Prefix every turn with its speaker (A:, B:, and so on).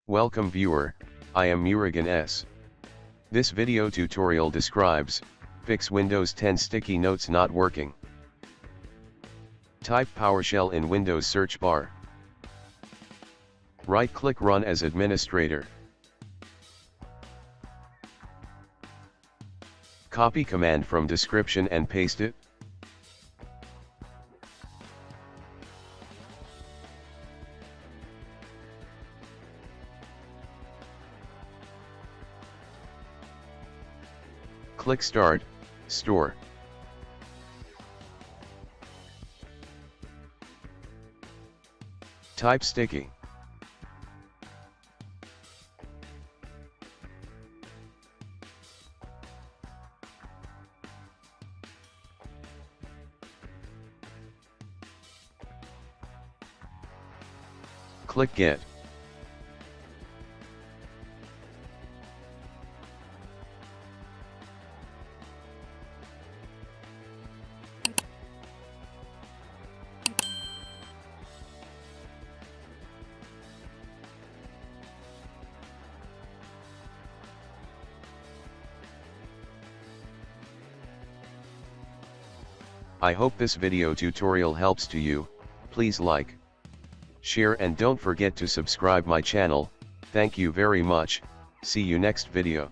A: Welcome viewer, I am Murugan S. This video tutorial describes, fix Windows 10 sticky notes not working. Type PowerShell in Windows search bar. Right-click Run as administrator. Copy command from description and paste it. Click Start, Store. Type sticky. Click Get. I hope this video tutorial helps to you. Please like, share and don't forget to subscribe my channel. Thank you very much. See you next video.